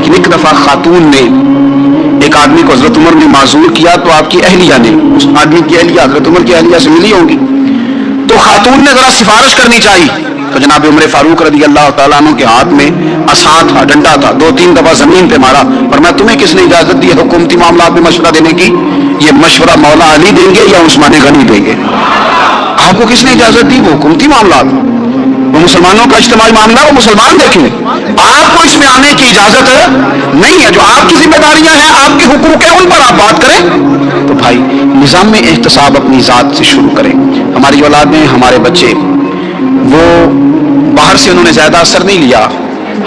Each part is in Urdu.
لیکن ایک دفعہ خاتون نے ایک آدمی کو حضرت عمر نے معذور کیا تو آپ کی اہلیہ نے اس آدمی کی اہلیہ حضرت عمر کی اہلیہ سے ملی ہوں گی، تو خاتون نے ذرا سفارش کرنی چاہیے، تو جناب عمر فاروق رضی اللہ تعالیٰ عنہ کے ہاتھ میں عصا تھا، ڈنڈا تھا، 2-3 دفعہ زمین پہ مارا، فرمایا تمہیں کس نے اجازت دی ہے حکومتی معاملات میں مشورہ دینے کی؟ یہ مشورہ مولا علی دیں گے یا عثمان غنی دیں گے؟ آپ کو کس نے اجازت دی؟ وہ حکومتی معاملات، وہ مسلمانوں کا اجتماعی معاملہ، وہ مسلمان دیکھیں، آپ کو اس میں آنے کی اجازت نہیں ہے، جو آپ کی ذمہ داریاں ہیں، آپ کے حقوق ہیں، ان پر آپ بات کریں۔ تو بھائی نظام میں احتساب اپنی ذات سے شروع کریں۔ ہماری اولاد میں ہمارے بچے وہ باہر سے انہوں نے زیادہ اثر نہیں لیا،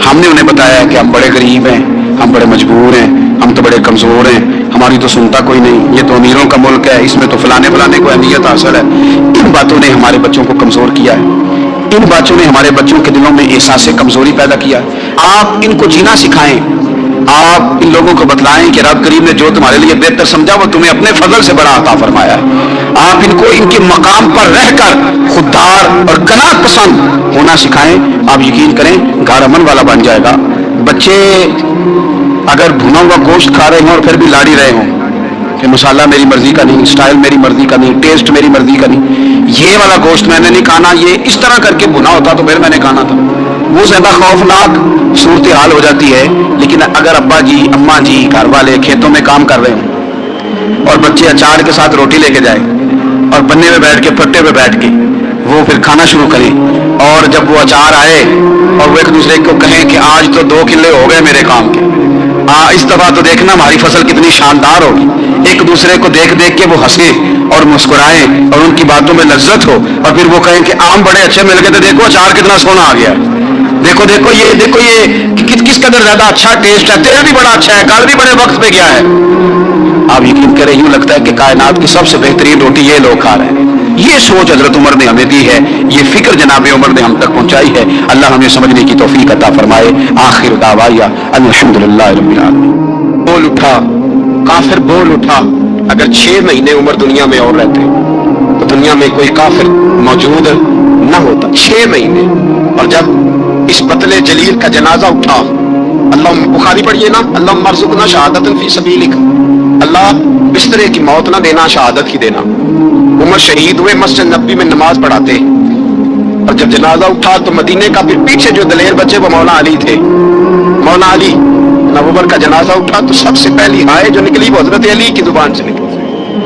ہم نے انہیں بتایا کہ ہم بڑے غریب ہیں، ہم بڑے مجبور ہیں، ہم تو بڑے کمزور ہیں، ہماری تو سنتا کوئی نہیں، یہ تو امیروں کا ملک ہے، اس میں تو فلانے کو اہمیت حاصل ہے۔ ان باتوں نے ہمارے بچوں کو کمزور کیا ہے، ان باتوں نے ہمارے بچوں کے دلوں میں احساس کمزوری پیدا کیا ہے۔ آپ ان کو جینا سکھائیں، آپ ان لوگوں کو بتلائیں کہ رب کریم نے جو تمہارے لیے بہتر سمجھا وہ تمہیں اپنے فضل سے بڑا عطا فرمایا ہے۔ آپ ان کو ان کے مقام پر رہ کر خوددار اور قناعت پسند ہونا سکھائیں، آپ یقین کریں گھر امن والا بن جائے گا۔ بچے اگر بھنا ہوا گوشت کھا رہے ہوں اور پھر بھی لاڑی رہے ہوں کہ مسالہ میری مرضی کا نہیں، اسٹائل میری مرضی کا نہیں، ٹیسٹ میری مرضی کا نہیں، یہ والا گوشت میں نے نہیں کھانا، یہ اس طرح کر کے بھنا ہوتا تو پھر میں نے کھانا تھا، وہ زیادہ خوفناک صورتحال ہو جاتی ہے۔ لیکن اگر ابا جی اماں جی گھر والے کھیتوں میں کام کر رہے ہوں اور بچے اچار کے ساتھ روٹی لے کے جائیں اور بننے میں بیٹھ کے پٹے پہ بیٹھ کے وہ پھر کھانا شروع کریں، اور جب وہ اچار آئے اور وہ ایک دوسرے کو کہیں کہ آج تو 2 کلے ہو گئے میرے کام کے، اس دفعہ تو دیکھنا ہماری فصل کتنی شاندار ہوگی، ایک دوسرے کو دیکھ دیکھ کے وہ ہنسیں اور مسکرائیں اور ان کی باتوں میں لذت ہو، اور پھر وہ کہیں کہ آم بڑے اچھے مل گئے تھے، دیکھو اچار کتنا سونا آ گیا، دیکھو یہ کس قدر زیادہ اچھا ٹیسٹ ہے، تیل بھی بڑا اچھا ہے، کل بھی بڑے وقت پہ گیا ہے۔ آپ یقین کریں یوں لگتا ہے کہ کائنات کی سب سے بہترین روٹی یہ لوگ کھا رہے ہیں۔ یہ سوچ حضرت عمر نے ہمیں دی ہے، یہ فکر جناب عمر نے ہم تک پہنچائی ہے، اللہ ہمیں سمجھنے کی توفیق عطا فرمائے۔ آخر دعوایا الحمدللہ رب العالمین۔ بول اٹھا کافر، بول اٹھا، اگر 6 مہینے عمر دنیا میں اور رہتے تو دنیا میں کوئی کافر موجود نہ ہوتا۔ 6 مہینے، اور جب اس پتلے جلیل کا جنازہ اٹھا، اللہ بخاری پڑھیے نا، اللہ مرزقنا شہادت فی سبیلک، اللہ بسترے کی موت نہ دینا، شہادت کی دینا۔ عمر شہید ہوئے، مسجد نبوی میں نماز پڑھاتے، اور جب جنازہ اٹھا تو مدینے کا پھر پیچھے جو دلیر بچے وہ مولا علی تھے، مولا علی عمر کا جنازہ اٹھا تو سب سے پہلی ہائے جو نکلی وہ حضرت علی کی زبان سے نکلی،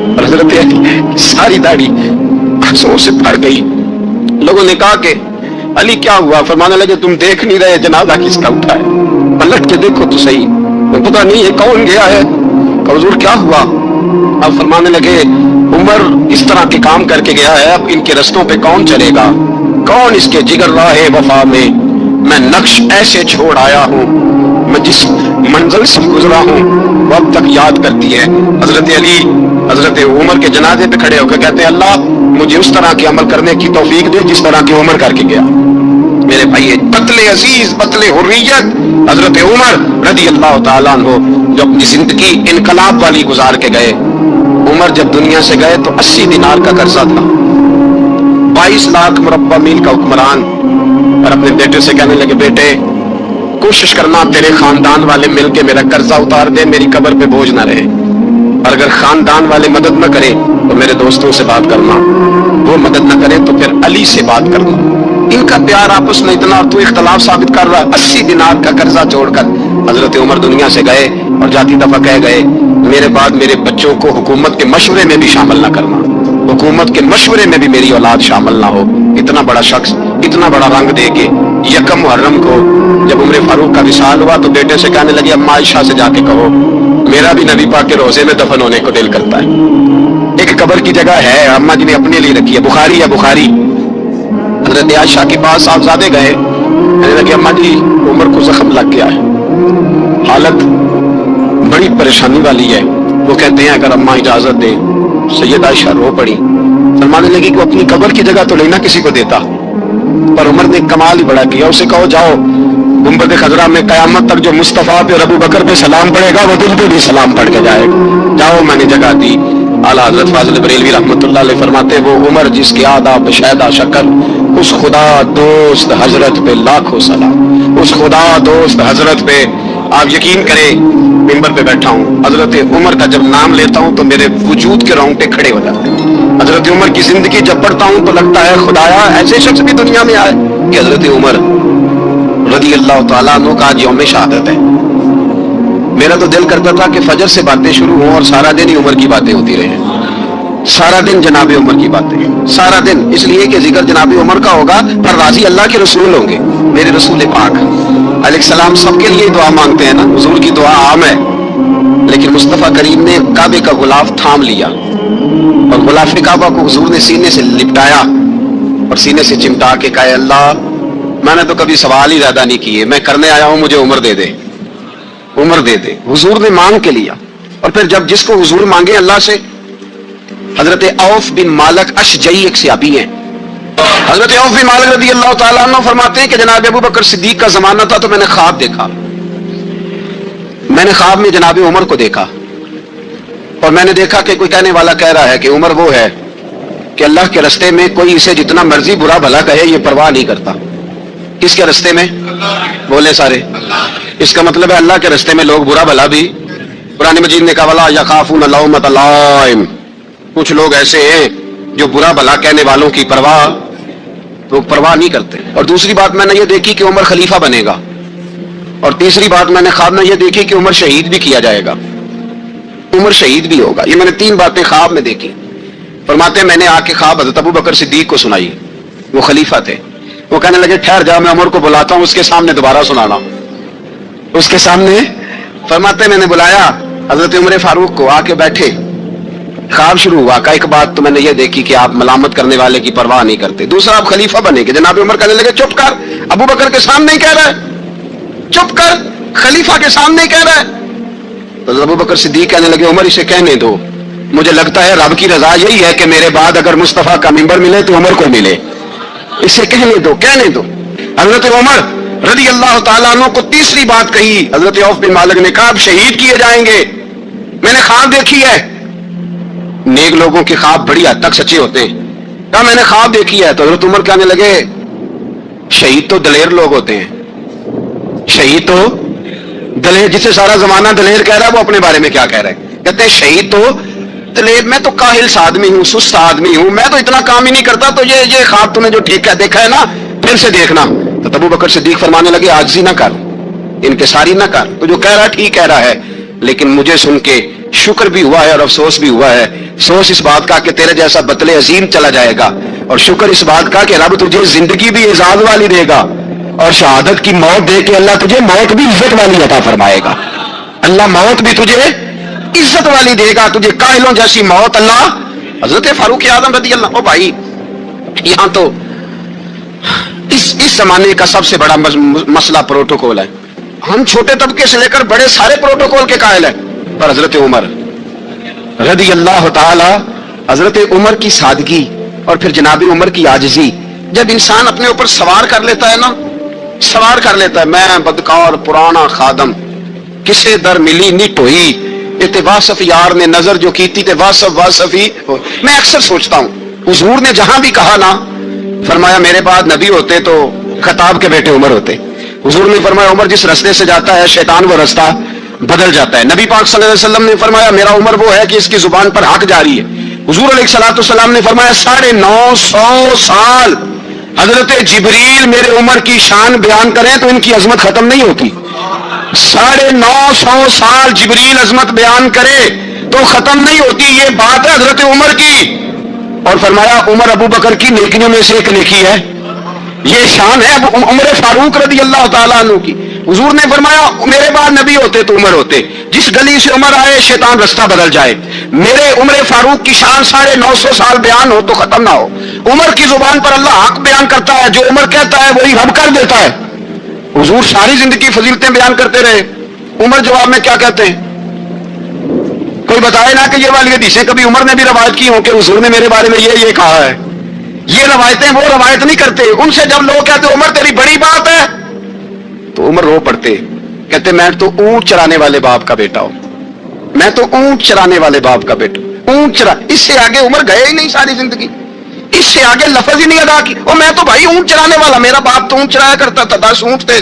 اور حضرت علی ساری داڑھی آنسوؤں سے بھر گئی۔ لوگوں نے کہا کہ علی کیا ہوا؟ فرمانے لگے تم دیکھ نہیں رہے جنازہ کس کا اٹھا ہے، پلٹ کے دیکھو تو صحیح، پتہ نہیں یہ کون گیا ہے، حضور کیا ہوا؟ اب فرمانے لگے عمر اس طرح کے کام کر کے گیا ہے، اب ان کے رستوں پہ کون چلے گا، کون اس کے جگر راہ وفا میں میں نقش ایسے چھوڑ آیا ہوں، میں جس منزل سے گزرا ہوں وہ اب تک یاد کرتی ہے۔ حضرت علی حضرت عمر کے جنازے پہ کھڑے ہو کے کہتے ہیں اللہ مجھے اس طرح کے عمل کرنے کی توفیق دے جس طرح کی عمر کر کے گیا۔ میرے بھائی قتل عزیز قتل حریت حضرت عمر رضی اللہ تعالیٰ عنہ جو اپنی زندگی انقلاب والی گزار کے گئے۔ عمر جب دنیا سے گئے تو 80 دینار کا قرضہ تھا، 22 لاکھ مربع میل کا حکمران، اور اپنے بیٹے سے کہنے لگے بیٹے کوشش کرنا تیرے خاندان والے مل کے میرا قرضہ اتار دے، میری قبر پہ بوجھ نہ رہے، اور اگر خاندان والے مدد نہ کریں تو میرے دوستوں سے بات کرنا، وہ مدد نہ کریں تو پھر علی سے بات کرنا۔ ان کا پیار آپس میں اتنا، تو اختلاف ثابت کر رہا، 80 دینار کا قرضہ چھوڑ کر حضرت عمر دنیا سے گئے، اور جاتی دفعہ کہہ گئے میرے بعد میرے بچوں کو حکومت کے مشورے میں بھی شامل نہ کرنا، حکومت کے مشورے میں بھی میری اولاد شامل نہ ہو۔ اتنا بڑا شخص اتنا بڑا رنگ دے کے یکم محرم کو جب عمر فاروق کا وصال ہوا تو بیٹے سے کہنے لگے اما عائشہ سے جا کے کہو میرا بھی نبی پاک کے روزے میں دفن ہونے کو دل کرتا ہے۔ ایک قبر کی جگہ ہے اما جی نے اپنے لیے رکھی ہے، بخاری ہے بخاری۔ حضرت عائشہ کے پاس صاحبزادے گئے، کہنے لگے اما جی عمر کو زخم لگ گیا ہے، حالت بڑی پریشانی والی ہے۔ وہ کہتے ہیں اگر اما اجازت دیں، سید عائشہ رو پڑی، فرمانے لگی کہ اپنی قبر کی جگہ تو لینا کسی کو دیتا، پر عمر نے کمال ہی بڑا کیا، اسے کہو جاؤ گنبد خضرا میں قیامت تک جو مصطفیٰ پہ اور ابو بکر پہ سلام پڑے گا وہ تجھ پہ بھی سلام پڑھ کے جائے گا، جاؤ میں نے جگہ دی۔ اعلیٰ حضرت فاضل بریلوی رحمۃ اللہ علیہ فرماتے وہ عمر جس کی آداب شیدا شکل، اس خدا دوست حضرت پہ لاکھوں سلام، اس خدا دوست حضرت پہ آپ یقین کریں ممبر پہ بیٹھا ہوں، حضرت عمر کا جب نام لیتا ہوں تو میرے وجود کے رونگٹے کھڑے ہو جاتے ہیں۔ حضرت عمر کی زندگی جب پڑھتا ہوں تو لگتا ہے خدایا ایسے شخص بھی دنیا میں آئے کہ حضرت عمر رضی اللہ تعالیٰ عنہ کا آج یوم شہادت ہے۔ میرا تو دل کرتا تھا کہ فجر سے باتیں شروع ہوں اور سارا دن ہی عمر کی باتیں ہوتی رہیں، سارا دن جناب عمر کی باتیں، سارا دن، اس لیے کہ ذکر جناب عمر کا ہوگا پر راضی اللہ کے رسول ہوں گے، میرے رسول پاک علیہ السلام سب کے لیے دعا مانگتے ہیں نا، حضور کی دعا عام ہے، لیکن مصطفیٰ کریم نے کعبے کا غلاف تھام لیا اور غلاف کعبہ کو حضور نے سینے سے لپٹایا اور سینے سے چمٹا کے کہا اللہ میں نے تو کبھی سوال ہی زیادہ نہیں کیے، میں کرنے آیا ہوں، مجھے عمر دے دے، عمر دے دے۔ حضور نے مانگ کے لیا، اور پھر جب جس کو حضور مانگے اللہ سے، حضرت عوف بن مالک اشجعی ایک صحابی ہیں، حضرت عوف بن مالک رضی اللہ تعالیٰ عنہ فرماتے ہیں کہ جناب ابو بکر صدیق کا زمانہ تھا تو میں نے خواب دیکھا، میں نے خواب میں جناب عمر کو دیکھا، اور میں نے دیکھا کہ کوئی کہنے والا کہہ رہا ہے کہ عمر وہ ہے کہ اللہ کے رستے میں کوئی اسے جتنا مرضی برا بھلا کہے یہ پرواہ نہیں کرتا۔ کس کے رستے میں؟ بولے سارے۔ اس کا مطلب ہے اللہ کے رستے میں لوگ برا بھلا بھی، قرآن مجید نے کہا وَلَا يَخَافُونَ لَوْمَةَ لَائِمٍ، کچھ لوگ ایسے ہیں جو برا بھلا کہنے والوں کی پرواہ نہیں کرتے۔ اور دوسری بات میں نے یہ دیکھی کہ عمر خلیفہ بنے گا، اور تیسری بات میں نے خواب میں یہ دیکھی کہ عمر شہید بھی کیا جائے گا، عمر شہید بھی ہوگا۔ یہ میں نے تین باتیں خواب میں دیکھی۔ فرماتے ہیں میں نے آ کے خواب حضرت ابو بکر صدیق کو سنائی، وہ خلیفہ تھے، وہ کہنے لگے ٹھہر جا میں عمر کو بلاتا ہوں، اس کے سامنے دوبارہ سنانا، اس کے سامنے۔ فرماتے ہیں میں نے بلایا حضرت عمر فاروق کو، آ کے بیٹھے، خواب شروع ہوا کہ ایک بات تو میں نے یہ دیکھی کہ آپ ملامت کرنے والے کی پرواہ نہیں کرتے، دوسرا آپ خلیفہ بنے کہ جناب عمر کہنے لگے چپ کر، ابو بکر کے سامنے ہی کہہ رہا ہے، چپ کر، خلیفہ کے سامنے ہی کہہ رہا ہے۔ تو ابو بکر صدیق کہنے لگے عمر اسے کہنے دو، مجھے لگتا ہے رب کی رضا یہی ہے کہ میرے بعد اگر مصطفیٰ کا منبر ملے تو عمر کو ملے، اسے کہنے دو، کہنے دو۔ حضرت عمر رضی اللہ تعالیٰ عنہ کو تیسری بات کہی، حضرت عوف بن مالک نے کہا اب شہید کیے جائیں گے، میں نے خواب دیکھی ہے، نیک لوگوں کے خواب بڑی حد تک سچے ہوتے ہیں، کہا میں نے خواب دیکھی ہے۔ تو حضرت عمر کہنے لگے شہید تو دلیر لوگ ہوتے ہیں، شہید تو دلیر، جسے سارا زمانہ دلیر کہہ رہا ہے وہ اپنے بارے میں کیا کہہ رہا ہے؟ کہتے ہیں شہید تو دلیر، میں تو کاہل سا آدمی ہوں، سست آدمی ہوں، میں تو اتنا کام ہی نہیں کرتا، تو یہ خواب تم نے جو ٹھیک دیکھا ہے نا پھر سے دیکھنا۔ تو ابو بکر صدیق فرمانے لگے عاجزی نہ کر، انکساری نہ کر، تو جو کہہ رہا ٹھیک کہہ رہا ہے، لیکن مجھے سن کے شکر بھی ہوا ہے اور افسوس بھی ہوا ہے۔ افسوس اس بات کا کہ تیرے جیسا بطل عظیم چلا جائے گا، اور شکر اس بات کا کہ رب تجھے زندگی بھی اعزاز والی دے گا، اور شہادت کی موت دے کے اللہ تجھے موت بھی عزت والی عطا فرمائے گا، اللہ موت بھی تجھے عزت والی دے گا، تجھے کاہلوں جیسی موت اللہ۔ حضرت فاروق اعظم رضی اللہ، او بھائی یہاں تو اس زمانے کا سب سے بڑا مسئلہ پروٹوکول ہے، ہم چھوٹے طبقے سے لے کر بڑے سارے پروٹوکول کے قائل ہیں، پر حضرت عمر رضی اللہ تعالی، حضرت عمر کی سادگی اور پھر جناب عمر کی عاجزی، جب انسان اپنے اوپر سوار کر لیتا ہے نا، سوار کر لیتا ہے، میں بدکار پرانا خادم، کسے در ملی نٹ ہوئی، تے واصف یار نے نظر جو کیتی تے واصف ہی۔ میں اکثر سوچتا ہوں حضور نے جہاں بھی کہا نا، فرمایا میرے بعد نبی ہوتے تو خطاب کے بیٹے عمر ہوتے، حضور نے فرمایا عمر جس رستے سے جاتا ہے شیطان وہ رستہ بدل جاتا ہے، نبی پاک صلی اللہ علیہ وسلم نے فرمایا میرا عمر وہ ہے کہ اس کی زبان پر حق جاری ہے، حضور علیہ الصلوۃ والسلام نے فرمایا 950 سال حضرت جبریل میرے عمر کی شان بیان کریں تو ان کی عظمت ختم نہیں ہوتی، 950 سال جبریل عظمت بیان کرے تو ختم نہیں ہوتی، یہ بات ہے حضرت عمر کی۔ اور فرمایا عمر ابو بکر کی نیکیوں میں سے ایک نیکی ہے، یہ شان ہے عمر فاروق رضی اللہ تعالیٰ عنہ کی۔ حضور نے فرمایا میرے بعد نبی ہوتے تو عمر ہوتے، جس گلی سے عمر آئے شیطان رستہ بدل جائے، میرے عمر فاروق کی شان 950 سال بیان ہو تو ختم نہ ہو، عمر کی زبان پر اللہ حق بیان کرتا ہے، جو عمر کہتا ہے وہی رب کر دیتا ہے۔ حضور ساری زندگی فضیلتیں بیان کرتے رہے، عمر جواب میں کیا کہتے ہیں؟ کوئی بتائے نا کہ یہ والی حدیثیں کبھی عمر نے بھی روایت کی ہوں کہ حضور نے میرے بارے میں یہ کہا ہے، یہ روایتیں وہ روایت نہیں کرتے، ان سے جب لوگ کہتے عمر تیری بڑی بات ہے تو عمر رو پڑتے، کہتے میں تو اونٹ چرانے والے باپ کا بیٹا ہوں، میں تو اونٹ چرانے والے باپ کا بیٹا ہوں، اونٹ چرا، اس سے آگے عمر گئے ہی نہیں ساری زندگی، اس سے آگے لفظ ہی نہیں ادا کی، اور میں تو بھائی اونٹ چرانے والا، میرا باپ تو اونٹ چرایا کرتا تھا، 10 اونٹ تھے،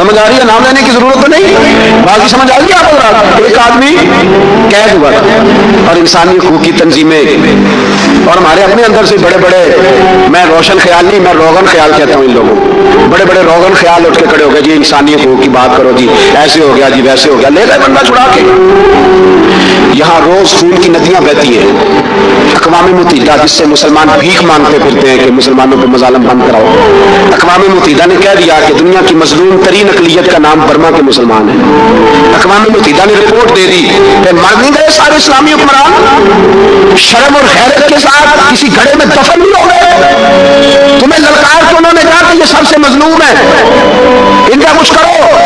سمجھ آ رہی ہے؟ نام لینے کی ضرورت تو نہیں، باقی سمجھ آ گئی آپ حضرات؟ ایک آدمی قید ہوا تھا اور انسانی حقوق کی تنظیمیں اور ہمارے اپنے اندر سے بڑے بڑے، میں روشن خیال نہیں، میں روغن خیال کہتا ہوں ان لوگوں کو، بڑے بڑے روغن خیال اٹھ کے کھڑے ہو گئے، جی انسانی حقوق کی بات کرو، جی ایسے ہو گیا، جی ویسے ہو گیا، لے گئے بندہ چھڑا کے۔ یہاں روز خون کی ندیاں بہتی ہیں۔ اقوام متحدہ جس سے مسلمان بھیک مانگتے پھرتے ہیں کہ مسلمانوں پہ مظالم بند کراؤ، اقوام متحدہ نے کہہ دیا کہ دنیا کی مظلوم ترین اقلیت کا نام برما کے مسلمان ہیں۔ اقوام متحدہ نے رپورٹ دے دی کہ مر نہیں گئے سارے اسلامی حکمران، شرم اور غیرت کے ساتھ کسی گڑھے میں دفن نہیں ہو گئے؟ تمہیں للکار کے انہوں نے کہا کہ یہ سب سے مظلوم ہے، ان کا کچھ کرو۔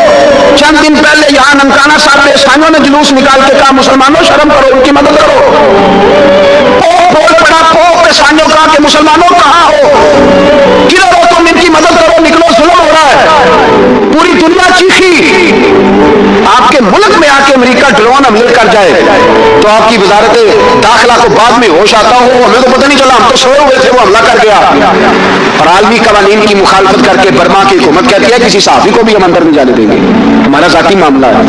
چند دن پہلے یہاں ننکانہ صاحب پہ عیسائیوں نے جلوس نکال کے کہا مسلمانوں شرم کرو، ان کی مدد کرو۔ بول پڑا پوپ عیسائیوں کا کہ مسلمانوں کہاں ہو، کدھر ہو تم، ان کی مدد کرو، نکلو، ظلم ہو رہا ہے۔ پوری دنیا چیخی۔ آپ کے ملک میں آ کے امریکہ ڈرون حملے کر جائے تو آپ کی وزارت داخلہ کو بعد میں ہوش آتا ہو، ہمیں تو پتہ نہیں چلا، ہم تو سوئے ہوئے تھے، وہ حملہ کر گیا۔ اور عالمی قوانین کی مخالفت کر کے برما کی حکومت کہتی ہے کسی صحافی کو بھی ہم اندر نہیں جانے دیں گے، ہمارا ذاتی معاملہ ہے۔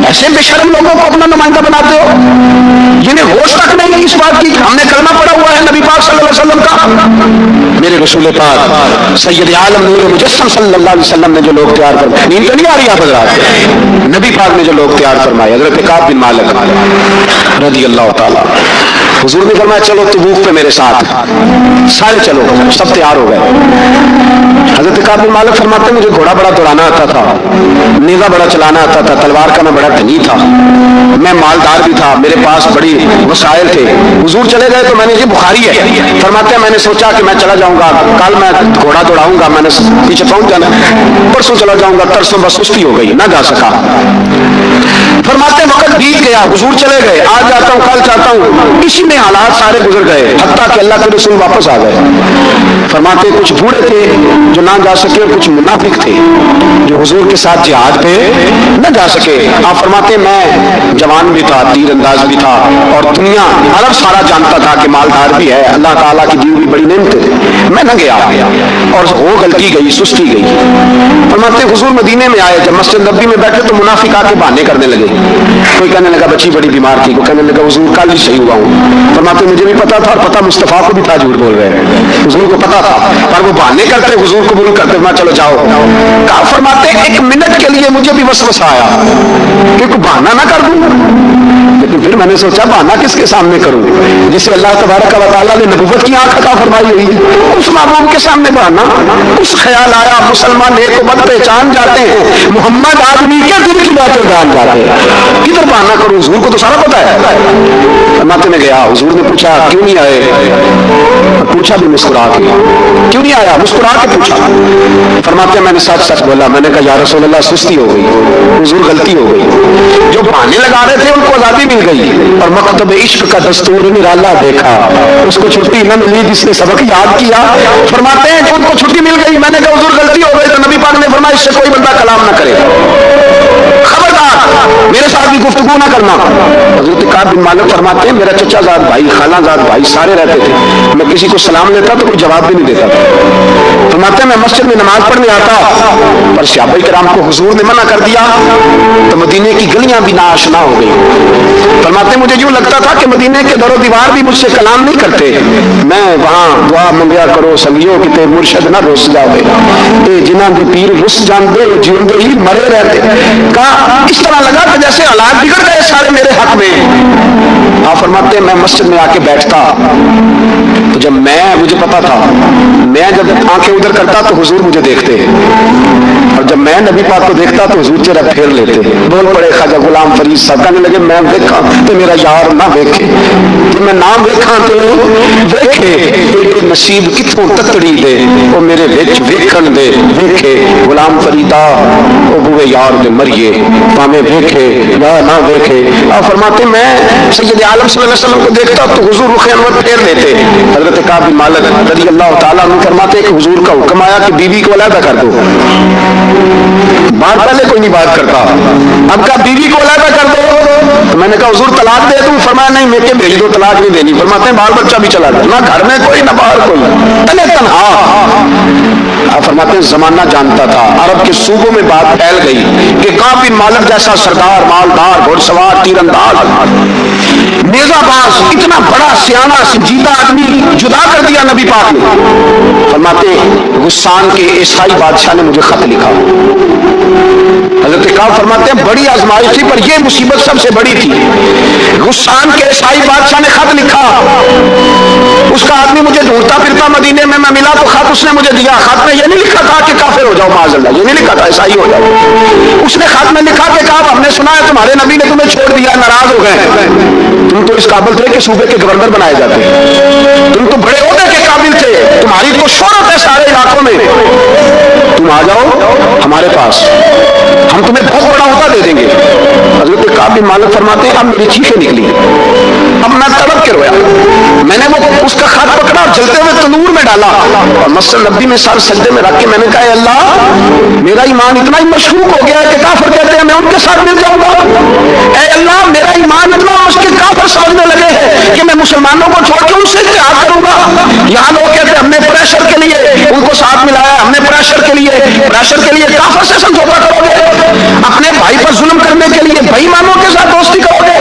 ایسے بے شرم لوگوں کو اپنا نمائندہ بناتے ہو، جنہیں ہوش تک نہیں اس بات کی۔ ہم نے کلمہ پڑھا ہوا ہے نبی پاک صلی اللہ علیہ وسلم کا، میرے رسول پاک سید عالم نور مجسم صلی اللہ علیہ وسلم نے جو لوگ تیار فرمائے، نیند تو نہیں آ رہی آپ حضرات؟ نبی پاک نے جو لوگ تیار فرمائے، حضرت کعب بن مالک رضی اللہ تعالیٰ، حضور نے فرمایا چلو تبوک پہ میرے ساتھ، سارے چلو، سب تیار ہو گئے۔ حضرت کعب بن مالک فرماتے ہیں مجھے گھوڑا بڑا دوڑانا آتا تھا، نیزہ بڑا چلانا آتا تھا، تلوار کا میں بڑا دھنی تھا، میں مالدار بھی تھا، میرے پاس بڑی وسائل تھے۔ حضور چلے گئے تو میں نے، یہ بخاری ہے، فرماتے ہیں میں نے سوچا کہ میں چلا جاؤں گا، کل میں گھوڑا دوڑاؤں گا، میں نے پیچھے پہنچ جانا، پرسوں چلا جاؤں گا، ترسوں بس سستی ہو گئی، نہ جا سکا۔ فرماتے ہیں وقت بیت گیا، حضور چلے گئے، آج جاتا ہوں کل چاہتا ہوں، اسی میں حالات سارے گزر گئے، حتیٰ کہ اللہ کے رسول واپس آ گئے۔ فرماتے کچھ بوڑھے تھے جو نہ جا سکے، اور کچھ منافق تھے جو حضور کے ساتھ جہاد پہ نہ جا سکے۔ آپ فرماتے میں جوان بھی تھا، تیر انداز بھی تھا، اور دنیا عرب سارا جانتا تھا کہ مالدار بھی ہے، اللہ تعالیٰ کی دی ہوئی بڑی نعمتیں تھیں، میں نہ گیا اور وہ غلطی گئی، سستی گئی۔ فرماتے حضور مدینے میں آئے، جب مسجد نبی میں بیٹھے تو منافق آ کے بہانے کرنے لگے، کوئی کہنے لگا بچی بڑی بیمار تھی، کوئی کہنے لگا حضور کل ہی صحیح ہوا ہوں۔ فرماتے مجھے بھی پتا تھا، اور پتا مصطفیٰ کو بھی تھا جھوٹ بول رہے ہیں، حضور کو پتا تھا، پر وہ بہانے کرتے حضور قبول کرتے، میں چلو جاؤ۔ کہا فرماتے ایک منٹ کے لیے مجھے بھی وسوسہ آیا کہ کوئی بہانہ نہ کر دوں، لیکن پھر میں نے سوچا بہانہ کس کے سامنے کروں، جسے اللہ تبارک و تعالیٰ نے نبوت کی آنکھ عطا فرمائی ہوئی ہے، اس محبوب کے سامنے بہانہ۔ اس خیال آیا مسلمان نیک و بد پہچان جاتے ہیں، محمد آدمی کے دل کی باتیں جان جاتے ہیں، کدھر بہانہ کروں، حضور کو تو سارا پتا ہے۔ فرماتے میں گیا، حضور نے پوچھا کیوں نہیں آئے، پوچھا بھی مسکرا کے، کیوں نہیں آیا، مسکرا کے پوچھا۔ فرماتے میں نے سچ سچ بولا، میں نے کہا یا رسول اللہ سستی ہو گئی، حضور غلطی ہو گئی۔ جو بہانے لگا رہے تھے ان کو آزادی مل گئی، اور مکتب عشق کا دستور نرالا دیکھا، اس کو چھٹی نہ ملی جس نے سبق یاد کیا۔ فرماتے ہیں ان کو چھٹی مل گئی، میں نے کہا حضور غلطی ہو گئی، تو نبی پاک نے فرمایا اس سے کوئی بندہ کلام نہ کرے، خبردار میرے ساتھ بھی گفتگو نہ کرنا۔ حضرت کعب بن مالک فرماتے ہیں میرا چچا زاد بھائی، خالہ زاد بھائی سارے رہتے تھے، میں کسی کو سلام لیتا تو کوئی جواب بھی نہیں دیتا تھا۔ فرماتے ہیں میں مسجد میں نماز پڑھنے آتا، پر صحابہ کرام کو حضور نے منع کر دیا تو مدینے کی گلیاں بھی ناآشنا ہو گئی۔ فرماتے ہیں مجھے یوں لگتا تھا کہ مدینے کے در و دیوار بھی مجھ سے کلام نہیں کرتے، میں وہاں دعا منگیا کرو سنگیو کتے مرشد نہ رس جاوے، اے جنہاں کے پیر رس جاندے جیندے ہی مرے رہتے۔ کہا اس طرح لگا کہ جیسے حالات بگڑ گئے سارے میرے حق میں۔ آپ فرماتے ہیں میں مسجد میں آ کے بیٹھتا تو جب مجھے پتا تھا، میں جب آنکھیں ادھر کرتا تو حضور مجھے دیکھتے، اور جب میں نبی پاک کو دیکھتا تو حضور چہرہ پھیر لیتے۔ بول پڑے خواجہ غلام فرید صاحب، کہنے لگے میں دیکھا تو میرا یار نہ دیکھے، میں نام دیکھا تو دیکھے، ایک نصیب کتوں تکڑی دے وہ میرے وچ ویکھن دے، دیکھے غلام فریدا وہ بوئے یار دے مریے پامے دیکھے یا نہ دیکھے۔ آپ فرماتے میں سید عالم صلی اللہ علیہ وسلم کو دیکھتا تو حضور رخ انور پھیر لیتے۔ حضرت کعب بن مالک رضی اللہ تعالیٰ عنہ فرماتے کہ حضور کا حکم آیا کہ بیوی کو علیحدہ کر دو، بات پہلے کوئی نہیں بات کرتا، اب کہا بیوی کو علیحدہ کر دو، تو میں نے کہا حضور طلاق دے دوں، فرمایا نہیں میں کہ بھیج دو، طلاق نہیں دینی۔ فرماتے ہیں بال بچہ بھی چلا گیا، نہ گھر میں کوئی نہ باہر کوئی، تنہا آپ فرماتے ہیں زمانہ جانتا تھا، عرب کے صوبوں میں بات پھیل گئی کہ کعب بن مالک جیسا سردار، مالدار، گھڑ سوار، تیر انداز، نیزہ باز، اتنا بڑا سیانا سنجیدہ آدمی جدا کر دیا نبی پاک نے۔ فرماتے ہیں غسان کے عیسائی بادشاہ نے مجھے خط لکھا۔ حضرت کعب فرماتے ہیں بڑی آزمائش تھی، پر یہ مصیبت سب سے بڑی تھی۔ غسان کے عیسائی بادشاہ نے خط لکھا، اس کا آدمی مجھے ڈھونڈتا پھرتا مدینے میں، میں ملا تو خط اس نے مجھے دیا۔ خط میں یہ نہیں لکھا تھا کہ کافر ہو جاؤ معاذ اللہ، یہ نہیں لکھا تھا عیسائی ہو جاؤ۔ اس نے خط میں لکھا کہ کعب ہم نے سنا ہے تمہارے نبی نے تمہیں چھوڑ دیا، ناراض ہو گئے، تم تو اس قابل تھے کہ صوبے کے گورنر بنائے جاتے، تم تو بڑے عہدے کے قابل تھے، تمہاری تو شہرت ہے سارے علاقوں میں، تم آ جاؤ ہمارے پاس، ہم تمہیں بہت بڑا عہدہ دے دیں گے۔ حضرت کعب بن مالک فرماتے ہیں اب میری چیخیں نکلی، اب میں تڑپ کے رویا، میں نے وہ اس کا خط پکڑا اور جلتے ہوئے تنور میں ڈالا اور مسجد نبی میں سر سجدے میں رکھ کے میں نے کہا اے اللہ میرا ایمان اتنا ہی مشکوک ہو گیا ہے کہ کافر کہتے ہیں میں ان کے ساتھ مل جاؤں گا، اے اللہ میرا ایمان اتنا مشکل کافر سمجھنے لگے ہیں کہ میں مسلمانوں کو چھوڑ کے ان سے اتحاد کروں گا۔ یہاں لوگ کہتے ہیں ہم نے پریشر کے لیے ان کو ساتھ ملایا، ہم نے پریشر کے لیے کافر سے سمجھوتا کرو گے، اپنے بھائی پر ظلم کرنے کے لیے بے ایمانوں کے ساتھ دوستی کرو گے۔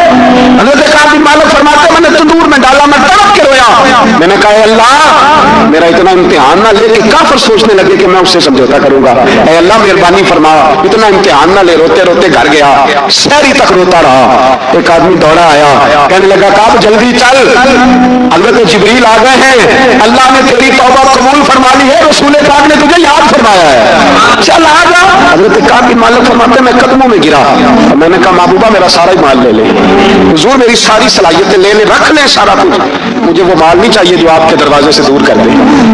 حضرت کعب بن مالک فرماتے میں نے تندور میں ڈالا، میں تڑپ کے رویا، میں نے کہا اے اللہ میرا اتنا امتحان نہ لے کہ کافر سوچنے لگے کہ میں اس سے سمجھوتا کروں گا، اے اللہ مہربانی فرما اتنا امتحان نہ لے۔ روتے روتے گھر گیا، شہری تک روتا رہا، ایک آدمی دوڑا آیا کہنے لگا کعب جلدی چل، حضرت جبریل آ گئے ہیں، اللہ نے تیری توبہ قبول فرما لی ہے، رسول پاک نے تجھے یاد فرمایا ہے، چل آ جا۔ حضرت کعب بن مالک فرماتے میں قدموں میں گرا، میں نے کہا محبوبہ میرا سارا ہی مال لے لے، حضور میری ساری صلاحیتیں لے لے، رکھ لیں سارا کچھ، مجھے وہ مال نہیں چاہیے جو آپ کے دروازے سے دور کر دے،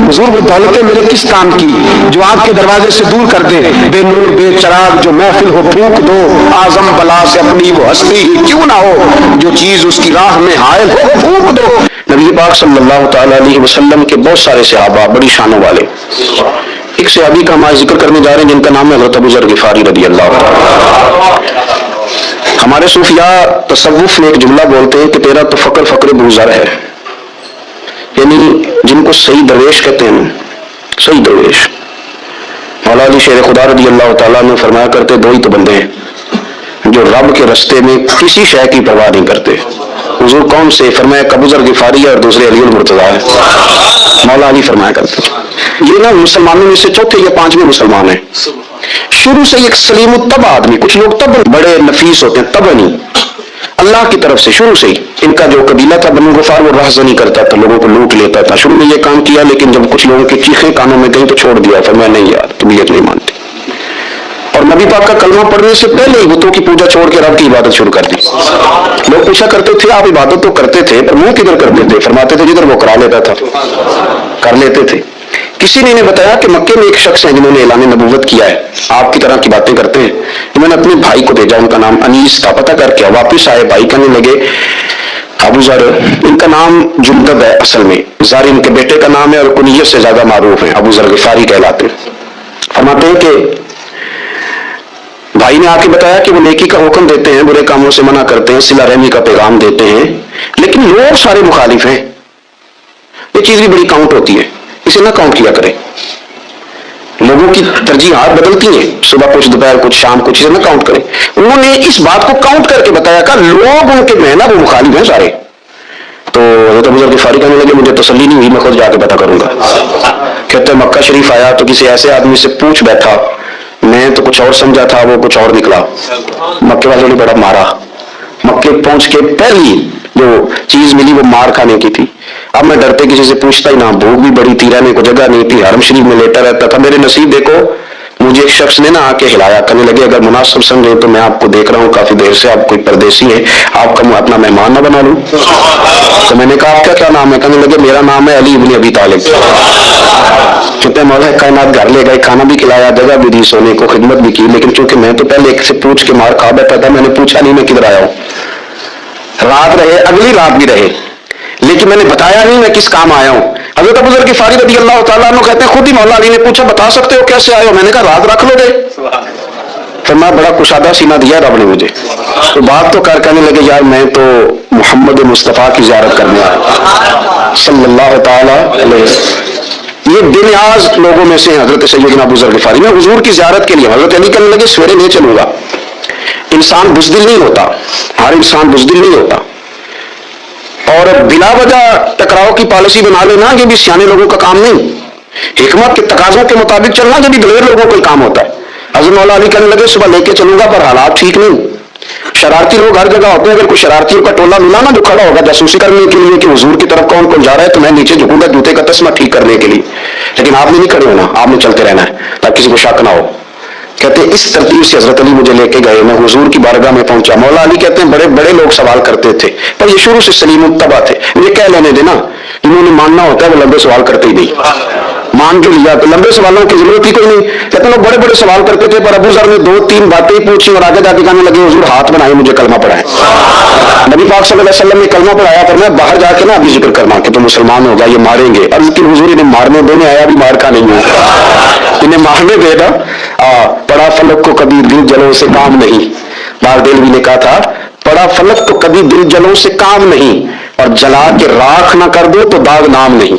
حضور وہ دولتیں میرے کس کام کی جو آپ کے دروازے سے دور کر دے، بے نور بے چراغ جو محفل ہو پھونک دو، اعظم بلا سے اپنی وہ ہستی ہی کیوں نہ ہو، جو چیز اس کی راہ میں حائل ہو پھونک دو۔ نبی پاک صلی اللہ تعالی علیہ وسلم کے بہت سارے صحابہ بڑی شانوں والے، ایک صحابی کا ہم آج ذکر کرنے جا رہے ہیں جن کا نام ہے حضرت ابو ذر غفاری رضی اللہ عنہ۔ ہمارے صوفیاء تصوف میں ایک جملہ بولتے ہیں کہ تیرا تو فقر فقر ابو ذر ہے، یعنی جن کو صحیح درویش کہتے ہیں، صحیح درویش۔ مولا علی شیر خدا رضی اللہ تعالیٰ نے فرمایا کرتے دو ہی تو بندے ہیں جو رب کے رستے میں کسی شے کی پرواہ نہیں کرتے۔ حضور کون سے؟ فرمایا ابو ذر غفاری اور دوسرے علی المرتضیٰ ہے۔ مولا علی فرمایا کرتے یہ نا مسلمانوں میں سے چوتھے یا پانچویں مسلمان ہیں، شروع سے ایک سلیم الطبع آدمی، کچھ لوگ طبع بڑے نفیس ہوتے ہیں، طبع نہیں، اللہ کی طرف سے شروع سے ہی ان کا جو قبیلہ تھا بنو غفار وہ رہزنی کرتا تھا، لوگوں کو لوٹ لیتا تھا، شروع میں یہ کام کیا لیکن جب کچھ لوگوں کی چیخیں کانوں میں گئی تو چھوڑ دیا، فرمایا نہیں یار طبیعت نہیں مانتی، اور نبی پاک کا کلمہ پڑھنے سے پہلے ہی بتوں کی پوجا چھوڑ کے رب کی عبادت شروع کر دی۔ لوگ پوچھا کرتے تھے آپ عبادت تو کرتے تھے پر منہ کدھر کرتے تھے؟ فرماتے تھے جدھر وہ کرا لیتا تھا کر لیتے تھے۔ کسی نے انہیں بتایا کہ مکے میں ایک شخص ہیں جنہوں نے اعلان نبوت کیا ہے، آپ کی طرح کی باتیں کرتے ہیں، تو میں نے اپنے بھائی کو بھیجا، ان کا نام انیس تھا، پتہ کر کے واپس آئے، بھائی کہنے لگے ابو ذر، ان کا نام جندب ہے، اصل میں ذر ان کے بیٹے کا نام ہے اور کنیت سے زیادہ معروف ہے، ابو ذر غفاری کہلاتے ہیں۔ فرماتے ہیں کہ بھائی نے آ کے بتایا کہ وہ نیکی کا حکم دیتے ہیں، برے کاموں سے منع کرتے ہیں، صلہ رحمی کا پیغام دیتے ہیں، لیکن لوگ سارے مخالف ہیں۔ یہ چیز بھی بڑی کاؤنٹ ہوتی ہے، اسے نہ کاؤنٹ کیا کریں، لوگوں کی ترجیحات بدلتی ہیں، صبح کچھ دوپہر کچھ شام کچھ، اسے نہ کاؤنٹ کریں۔ انہوں نے اس بات کو کاؤنٹ کر کے بتایا کہ لوگ ان کے محنت وہ مخالف ہیں سارے۔ تو حضرت ابو ذر غفاری کہنے لگے مجھے تسلی نہیں ہوئی، میں خود جا کے پتہ کروں گا۔ کہتے ہیں مکہ شریف آیا تو کسی ایسے آدمی سے پوچھ بیٹھا، میں تو کچھ اور سمجھا تھا وہ کچھ اور نکلا، مکے والوں نے بڑا مارا، مکے پہنچ کے پہلی جو چیز ملی وہ مار کھانے کی تھی۔ اب میں ڈرتے کسی سے پوچھتا ہی نہ، بھوک بھی بڑی تھی، رہنے کو جگہ نہیں تھی، حرم شریف میں لیٹا رہتا تھا۔ میرے نصیب دیکھو مجھے ایک شخص نے نا آ کے ہلایا، کہنے لگے اگر مناسب سمجھے تو میں آپ کو دیکھ رہا ہوں کافی دیر سے، آپ کوئی پردیسی ہیں، آپ کا اپنا مہمان نہ بنا لوں؟ تو میں نے کہا آپ کا کیا نام ہے؟ کہنے لگے میرا نام ہے علی ابن ابی طالب۔ چونکہ مولا کائنات گھر لے گئے، کھانا بھی کھلایا، جگہ بھی دی سونے کو، خدمت بھی کی، لیکن چونکہ میں تو پہلے ایک سے پوچھ کے مار کھا بیٹھا تھا، میں نے پوچھا نہیں میں کدھر آیا ہوں۔ رات رہے، اگلی رات بھی رہے، لیکن میں نے بتایا نہیں میں کس کام آیا ہوں۔ حضرت ابو ذر غفاری رضی اللہ تعالیٰ عنہ کہتے ہیں خود ہی مولا علی نے پوچھا بتا سکتے ہو کیسے آئے ہو؟ میں نے کہا رات رکھ لو گے۔ فرمایا بڑا کشادہ سینہ دیا رب نے مجھے، تو بات تو کہنے لگے یار میں تو محمد مصطفیٰ کی زیارت کرنے آیا صلی اللہ تعالیٰ علیہ وسلم۔ یہ بے نیاز لوگوں میں سے حضرت سیدنا ابو ذر غفاری میں حضور کی زیارت کے لیے حضرت علی کہنے لگے سویرے نہیں چلوں گا. انسان بزدل نہیں ہوتا، ہر انسان بزدل نہیں ہوتا، اور بلا وجہ ٹکراؤ کی پالیسی بنا لینا یہ بھی سیانے لوگوں کا کام نہیں. حکمت کے تقاضوں کے مطابق چلنا یہ بھی دلیر لوگوں کا کام ہوتا ہے. حضرت مولا علی کہنے لگے صبح لے کے چلوں گا پر حالات ٹھیک نہیں. شرارتی لوگ ہر جگہ ہوتے ہیں، اگر کوئی شرارتیوں کا ٹولہ ملا نا جو کھڑا ہوگا جاسوسی کرنے کے لیے کہ حضور کی طرف کون کون جا رہا ہے تو میں نیچے جھکوں گا جوتے کا تسمہ ٹھیک کرنے کے لیے، لیکن آپ نے نہیں کھڑے ہونا، آپ نے چلتے رہنا ہے تاکہ کسی کو شک نہ ہو. کہتے ہیں اس ترتیب سے حضرت علی مجھے لے کے گئے، میں حضور کی بارگاہ میں پہنچا. مولا علی کہتے ہیں بڑے بڑے لوگ سوال کرتے تھے پر یہ شروع سے سلیم الطبع تھے، یہ کہہ لینے دینا، انہوں نے ماننا ہوتا ہے وہ لمبے سوال کرتے ہی نہیں. مان جو لیا تو لمبے سوالوں کی ضرورت ہی کوئی نہیں. کہتے ہیں لوگ بڑے بڑے سوال کرتے تھے پر ابو ذر نے 2-3 باتیں پوچھی اور آگے جا کے کہنے لگے حضور ہاتھ بنائے مجھے کلمہ پڑھائیں. نبی پاک صلی اللہ علیہ وسلم نے کلمہ پڑھایا پر میں باہر جا کے نا ابھی ذکر کرنا کہ تم مسلمان ہو گیا یہ ماریں گے. عرض کی حضور انہیں مارنے دینے آیا بھی مار کا نہیں ہے، انہیں مارنے دے نا. پڑا فلک کو کبھی دل جلوں سے کام نہیں، بار دل بھی نے کہا تھا پڑا فلک کو کبھی دل جلوں سے کام نہیں، اور جلا کے راکھ نہ کر دو تو داغ نام نہیں.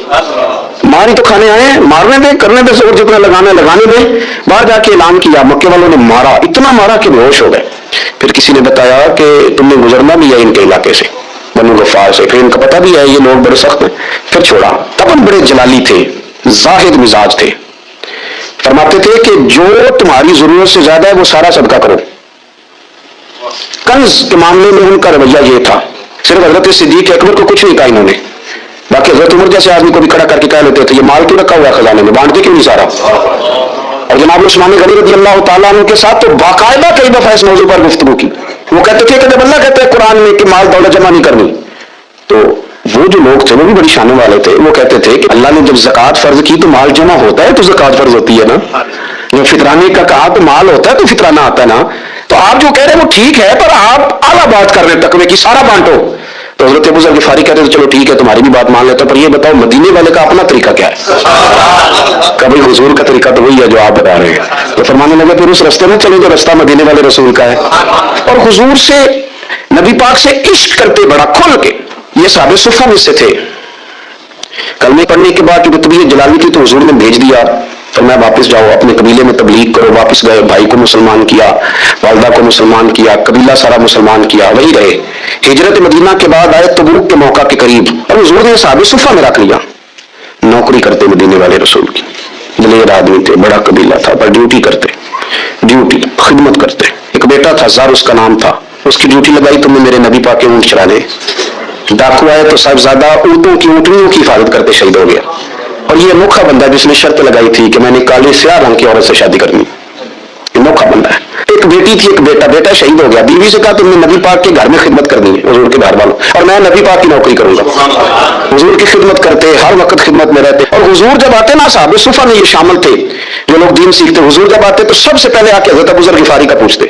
ماری تو کھانے آئے، مارنے دیں، کرنے دیں، زور جتنا لگانا لگانے دیں. باہر جا کے اعلان کیا، مکے والوں نے مارا، اتنا مارا کہ بے ہوش ہو گئے. پھر کسی نے بتایا کہ تم نے گزرنا بھی ہے ان کے علاقے سے، بنو غفار سے، پھر ان کا پتہ بھی ہے یہ لوگ بڑے سخت ہیں. پھر چھوڑا. تب ہم بڑے جلالی تھے، زاہد مزاج تھے. فرماتے تھے کہ جو تمہاری ضرورت سے زیادہ ہے وہ سارا صدقہ کرو. کنز کے معاملے میں ان کا رویہ یہ تھا. صرف حضرت صدیق اکبر کو کچھ نہیں کہا انہوں نے، باقی حضرت عمر جیسے آدمی کو بھی کھڑا کر کے کہہ لیتے تھے یہ مال کیوں رکھا ہوا ہے خزانے میں، بانٹتے کیوں نہیں سارا. اور جناب عثمان غنی رضی اللہ تعالیٰ عنہ کے ساتھ تو باقاعدہ کئی دفعہ اس موضوع پر گفتگو کی. وہ کہتے تھے کہ جب اللہ کہتے ہیں قرآن میں کہ مال دولت جمع نہیں کرنی، تو وہ جو لوگ تھے وہ بھی بڑی شانوں والے تھے. وہ کہتے تھے کہ اللہ نے جب زکوٰۃ فرض کی تو مال جمع ہوتا ہے تو زکوٰۃ فرض ہوتی ہے نا. جب فطرانے کا کہا تو مال ہوتا ہے تو فطرانہ آتا ہے نا. تو آپ جو کہہ رہے ہیں وہ ٹھیک ہے پر آپ اعلیٰ بات کر رہے ہیں تقوی کی، سارا بانٹو. تو حضرت ابو ذر غفاری کہتے ہیں چلو ٹھیک ہے تمہاری بھی بات مان لیتا، پر یہ بتاؤ مدینے والے کا اپنا طریقہ کیا ہے. کبھی حضور کا طریقہ تو وہی ہے جو آپ بتا رہے ہیں. تو فرمانے لگے پھر اس رستے میں چلے جو رستہ مدینے والے رسول کا ہے. اور حضور سے نبی پاک سے عشق کرتے بڑا کھل کے. یہ صحابہ صفہ میں سے تھے. کلمے پڑھنے کے بعد جو طبیعت جلالی تھی تو حضور نے بھیج دیا، فرمایا واپس جاؤ اپنے قبیلے میں تبلیغ کرو. واپس گئے، بھائی کو مسلمان کیا، والدہ کو مسلمان کیا، قبیلہ سارا مسلمان کیا، وہی رہے. ہجرت مدینہ کے بعد آئے تبوک کے موقع کے قریب اور حضور نے صحابہ صفہ میں رکھ لیا. نوکری کرتے مدینے والے رسول کی، دلیر آدمی تھے، بڑا قبیلہ تھا پر ڈیوٹی کرتے، ڈیوٹی خدمت کرتے. ایک بیٹا تھا زار اس کا نام تھا، اس کی ڈیوٹی لگائی تم نے میرے نبی پاک کے اونٹ چرا دے. ڈاکو آئے تو صاحبزادہ اونٹوں کی اونٹنیوں کی حفاظت کرتے شہید ہو گیا. اور یہ انوکھا بندہ جس نے شرط لگائی تھی کہ میں نے کالے سیاہ رنگ کی عورت سے شادی کرنی، انوکھا بندہ ہے. ایک بیٹی تھی، ایک بیٹا، بیٹا شہید ہو گیا. بیوی سے کہا تم نے نبی پاک کے گھر میں خدمت کرنی ہے حضور کے گھر والوں، اور میں نبی پاک کی نوکری کروں گا. حضور کی خدمت کرتے، ہر وقت خدمت میں رہتے. اور حضور جب آتے نا صحابہ صفہ میں یہ شامل تھے جو لوگ دین سیکھتے، حضور جب آتے تو سب سے پہلے آ کے حضرت ابو ذر غفاری کا پوچھتے،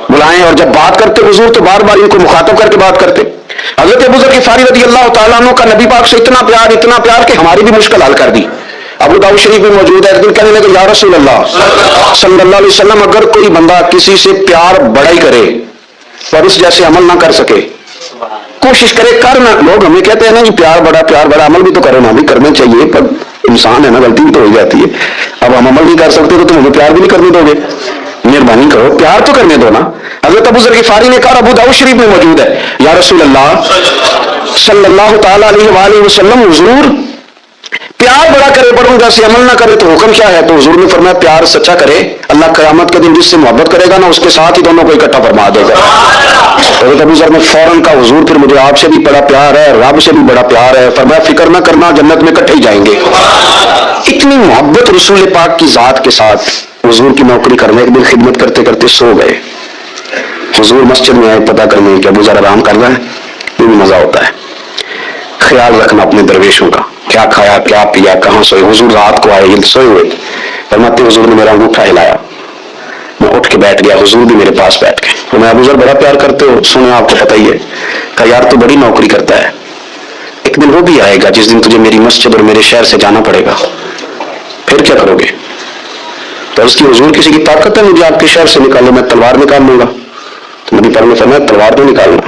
بلائیں. اور جب بات کرتے حضور تو بار بار ان کو مخاطب کر کے بات کرتے. حضرت ابو ذر غفاری رضی اللہ تعالیٰ عنہ کا نبی پاک سے اتنا پیار کہ ہماری بھی مشکل حل کر دی. ابو داؤد شریف میں موجود ہے. ایک دن کہنے لگے یا رسول اللہ صلی اللہ علیہ وسلم اگر کوئی بندہ کسی سے پیار بڑائی کرے اور اس جیسے عمل نہ کر سکے، کوشش کرے کر نہ. لوگ ہمیں کہتے ہیں نا جی پیار بڑا عمل بھی تو کرو نا، بھی کرنا چاہیے پر انسان ہے نا غلطی بھی تو ہو جاتی ہے. اب ہم عمل نہیں کر سکتے تو تم ہمیں پیار بھی نہیں کرنے دو گے، مہربانی کرو پیار تو کرنے دو نا. حضرت ابو ذر غفاری نے کہا، ابو داؤد شریف میں موجود ہے، یا رسول اللہ صلی اللہ تعالی علیہ وآلہ وسلم حضور پیار بڑا کرے بڑوں جیسے عمل نہ کرے تو حکم کیا ہے؟ تو حضور نے فرمایا پیار سچا کرے، اللہ قیامت کے دن جس سے محبت کرے گا نا اس کے ساتھ ہی دونوں کو اکٹھا فرما دے گا. حضرت ابو ذر نے فوراً کہا حضور پھر مجھے آپ سے بھی بڑا پیار ہے، رب سے بھی بڑا پیار ہے. فرمایا فکر نہ کرنا جنت میں اکٹھے ہی جائیں گے. اتنی محبت رسول پاک کی ذات کے ساتھ. حضور کی نوکری کرنے ایک دن خدمت کرتے کرتے سو گئے. حضور مسجد میں آئے پتہ کرنے کہ ابو ذر آرام کر رہا ہے. یہ بھی مزہ ہوتا ہے، خیال رکھنا اپنے درویشوں کا، کیا کھایا کیا پیا کہاں سوئے. حضور رات کو آئے سوئے ہوئے، فرماتے حضور نے میرا انگوٹھا ہلایا، میں اٹھ کے بیٹھ گیا، حضور بھی میرے پاس بیٹھ گئے. میں ابو ذر بڑا پیار کرتے ہو، سنے آپ کو پتہ ہی ہے. کہا یار تو بڑی نوکری کرتا ہے، ایک دن وہ بھی آئے گا جس دن تجھے میری مسجد اور میرے شہر سے جانا پڑے گا، پھر کیا کرو گے؟ تو اس کی حضور کسی کی طاقت ہے مجھے آپ کے شہر سے نکالے؟ میں تلوار نکال لوں گا. تو نبی پاک نے فرمایا تلوار تو نکالنا،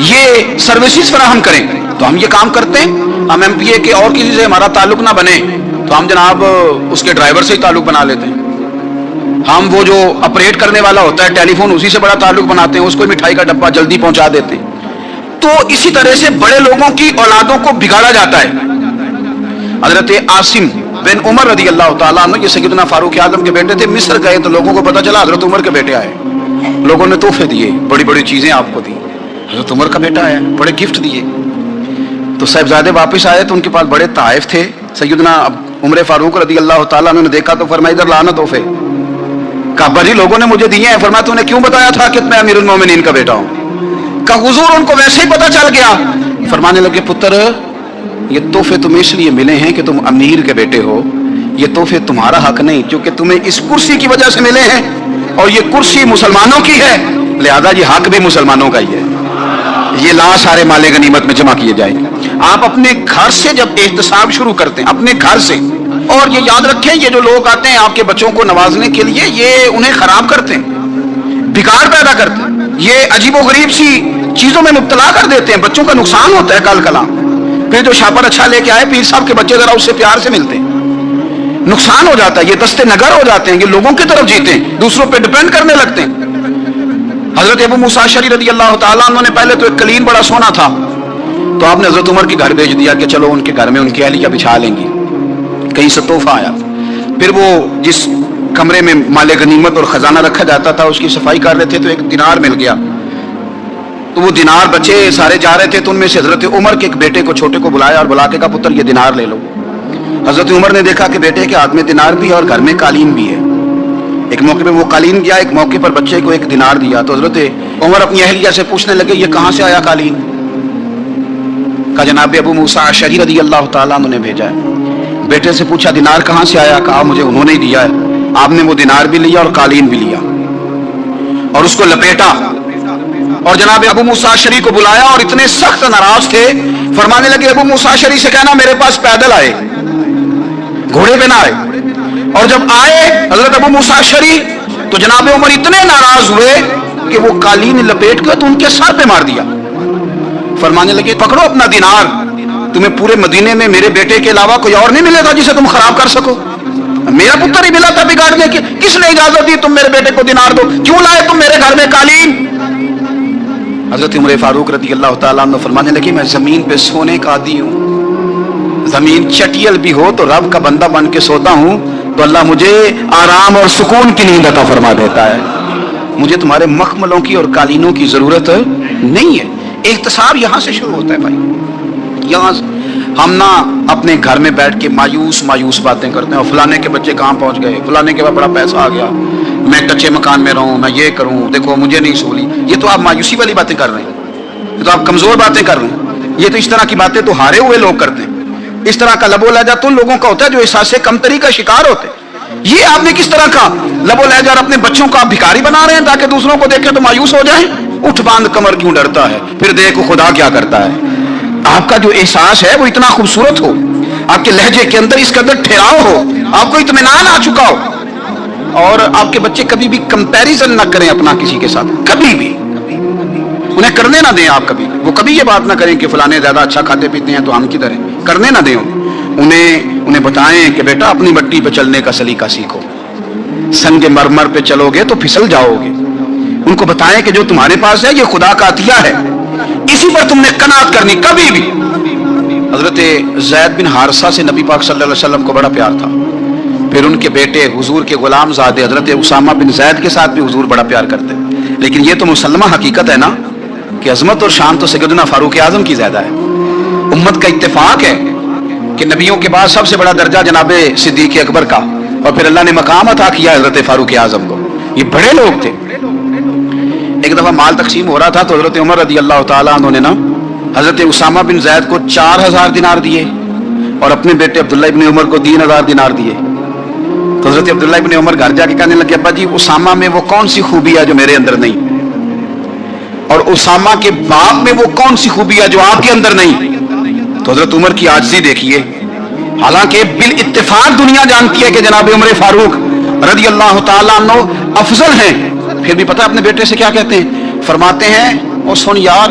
یہ سروسز فراہم کریں تو ہم یہ کام کرتے ہیں. ہم ایم پی اے کے اور کسی سے ہمارا تعلق نہ بنے تو ہم جناب اس کے ڈرائیور سے ہی تعلق بنا لیتے ہیں. ہم وہ جو آپریٹ کرنے والا ہوتا ہے ٹیلی فون اسی سے بڑا تعلق بناتے ہیں, اس کو مٹھائی کا ڈبہ جلدی پہنچا دیتے ہیں. تو اسی طرح سے بڑے لوگوں کی اولادوں کو بگاڑا جاتا ہے. حضرت عاصم بن عمر رضی اللہ تعالیٰ عنہ, یہ سیدنا فاروق اعظم کے بیٹے تھے, مصر گئے تو لوگوں کو پتا چلا حضرت عمر کے بیٹے آئے. لوگوں نے تحفے دیے, بڑی بڑی چیزیں آپ کو دی. حضرت عمر کا بیٹا آیا, بڑے گفٹ دیے. تو صاحبزادے واپس آئے تو ان کے پاس بڑے تحائف تھے. سیدنا عمر فاروق رضی اللہ تعالیٰ عنہ نے دیکھا تو فرمایا ادھر لانا تحفے. کہا ابا جی لوگوں نے مجھے دیے ہیں. فرمایا تو نے کیوں بتایا تھا کہ میں امیر المومنین کا بیٹا ہوں؟ کہا حضور ان کو ویسے ہی پتا چل گیا. فرمانے لگے پتر یہ تحفے تمہیں اس لیے ملے ہیں کہ تم امیر کے بیٹے ہو, یہ تحفے تمہارا حق نہیں, کیونکہ تمہیں اس کرسی کی وجہ سے ملے ہیں اور یہ کرسی مسلمانوں کی ہے, لہذا یہ حق بھی مسلمانوں کا ہی ہے. یہ لا سارے مال غنیمت میں جمع کیے جائیں. آپ اپنے گھر سے جب احتساب شروع کرتے ہیں, اپنے گھر سے, اور یہ یاد رکھیں یہ جو لوگ آتے ہیں آپ کے بچوں کو نوازنے کے لیے یہ انہیں خراب کرتے ہیں, بگاڑ پیدا کرتے ہیں, یہ عجیب و غریب سی چیزوں میں مبتلا کر دیتے ہیں. بچوں کا نقصان ہوتا ہے کل کلا. پھر جو شاپر اچھا لے کے آئے پیر صاحب کے بچے ذرا اس سے پیار سے ملتے ہیں, نقصان ہو جاتا ہے. یہ دستے نگر ہو جاتے ہیں, یہ لوگوں کی طرف جیتے ہیں, دوسروں پہ ڈیپینڈ کرنے لگتے ہیں. حضرت ابو موسیٰ اشعری رضی اللہ تعالیٰ عنہ نے پہلے تو ایک قلین بڑا سونا تھا, تو آپ نے حضرت عمر کے گھر بھیج دیا کہ چلو ان کے گھر میں ان کی اہلیہ بچھا لیں گی. کہیں سے تحفہ آیا. پھر وہ جس کمرے میں مال غنیمت اور خزانہ رکھا جاتا تھا اس کی صفائی کر رہے تھے تو ایک دینار مل گیا. تو وہ دینار بچے سارے جا رہے تھے تو ان میں سے حضرت عمر کے ایک بیٹے کو چھوٹے کو بلایا اور بلا کے کہا پتر یہ دینار لے لو. حضرت عمر نے دیکھا کہ بیٹے کے ہاتھ میں دینار بھی ہے اور گھر میں قالین بھی ہے. ایک موقع پہ وہ قالین گیا, ایک موقع پر بچے کو ایک دینار دیا. تو حضرت عمر اپنی اہلیہ سے پوچھنے لگے یہ کہاں سے آیا قالین؟ کہا جناب ابو موسیٰ اشعری رضی اللہ تعالیٰ عنہ نے بھیجا ہے. بیٹے سے پوچھا دینار کہاں سے آیا؟ کہا مجھے انہوں نے ہی دیا ہے. آپ نے وہ دینار بھی لیا اور قالین بھی لیا اور اس کو لپیٹا اور جناب ابو موسیٰ اشعری کو بلایا اور اتنے سخت ناراض تھے. فرمانے لگے ابو موسیٰ اشعری سے کہنا میرے پاس پیدل آئے, گھوڑے پہ نہ آئے. اور جب آئے حضرت ابو موسیٰ اشعری تو جناب عمر اتنے ناراض ہوئے کہ وہ قالین لپیٹ کے تو ان کے سر پہ مار دیا. فرمانے لگے پکڑو اپنا دینار, تمہیں پورے مدینے میں میرے بیٹے کے علاوہ کوئی اور نہیں ملے گا جسے تم خراب کر سکو. میرا پتر ہی ملا تھا بگاڑنے کی, کس نے اجازت دی تم میرے بیٹے کو دینار دو؟ کیوں لائے تم میرے گھر میں قالین؟ حضرت عمر فاروق رضی اللہ تعالیٰ عنہ فرمانے لگے میں زمین پہ سونے کا عادی ہوں, زمین چٹیل بھی ہو تو رب کا بندہ بن کے سوتا ہوں تو اللہ مجھے آرام اور سکون کی نیند عطا فرما دیتا ہے. مجھے تمہارے مخملوں کی اور قالینوں کی ضرورت نہیں ہے. احتساب یہاں سے شروع ہوتا ہے بھائی. یہاں ہم نہ اپنے گھر میں بیٹھ کے مایوس باتیں کرتے ہیں اور فلانے کے بچے کہاں پہنچ گئے, فلانے کے بعد بڑا پیسہ آ گیا, میں کچے مکان میں رہوں, میں یہ کروں, دیکھو مجھے نہیں سہولی. یہ تو آپ مایوسی والی باتیں کر رہے ہیں, یہ تو آپ کمزور باتیں کر رہے ہیں. یہ تو اس طرح کی باتیں تو ہارے ہوئے لوگ کرتے ہیں. اس طرح کا لب و لہجہ تو ان لوگوں کا ہوتا ہے جو احساس کمتری کا شکار ہوتے ہیں. یہ آپ نے کس طرح کا لب و لہجہ اپنے بچوں کا بھکاری بنا رہے ہیں تاکہ دوسروں کو دیکھیں تو مایوس ہو جائیں. اٹھ باندھ کمر کیوں ڈرتا ہے, پھر دیکھو خدا کیا کرتا ہے. آپ کا جو احساس ہے وہ اتنا خوبصورت ہو, آپ کے لہجے کے اندر اس قدر ٹھہراؤ ہو, آپ کو اطمینان آ چکا ہو, اور آپ کے بچے کبھی بھی کمپیریزن نہ کریں اپنا کسی کے ساتھ, کبھی بھی انہیں کرنے نہ دیں. آپ وہ کبھی یہ بات نہ کریں کہ فلانے زیادہ اچھا کھاتے پیتے ہیں تو ہم کدھر ہیں, کرنے نہ دیں. انہیں بتائیں کہ بیٹا اپنی مٹی پہ چلنے کا سلیقہ سیکھو, سنگ مرمر پہ چلو گے تو پھسل جاؤ گے. ان کو بتائیں کہ جو تمہارے پاس ہے یہ خدا کا عطیہ ہے, اسی پر تم نے قناعت کرنی کبھی بھی. حضرت زید بن حارثہ سے نبی پاک صلی اللہ علیہ وسلم کو بڑا پیار تھا. پھر ان کے بیٹے حضور کے غلام زادے حضرت اسامہ بن زید کے ساتھ بھی حضور بڑا پیار کرتے. لیکن یہ تو مسلمہ حقیقت ہے نا کہ عظمت اور شان تو سیدنا فاروق اعظم کی زیادہ ہے. امت کا اتفاق ہے کہ نبیوں کے بعد سب سے بڑا درجہ جناب صدیق اکبر کا, اور پھر اللہ نے مقام عطا کیا حضرت فاروق اعظم کو. یہ بڑے لوگ تھے. ایک دفعہ مال تقسیم ہو رہا تھا تو حضرت عمر رضی اللہ تعالیٰ عنہ نے نا حضرت اسامہ بن زید کو 4000 دینار دیے اور اپنے بیٹے عبداللہ ابن عمر کو 3000 دینار دیے. تو حضرت عبداللہ ابن عمر گھر جا کے کہنے لگے ابا جی اسامہ میں وہ کون سی خوبی ہے جو میرے اندر نہیں, اور اسامہ کے باپ میں وہ کون سی خوبی ہے جو آپ کے اندر نہیں. تو حضرت عمر کی عاجزی دیکھیے, حالانکہ بالاتفاق دنیا جانتی ہے کہ جناب عمر فاروق رضی اللہ تعالیٰ عنہ افضل ہیں, پھر بھی پتہ اپنے بیٹے سے کیا کہتے ہیں, فرماتے ہیں او سن یار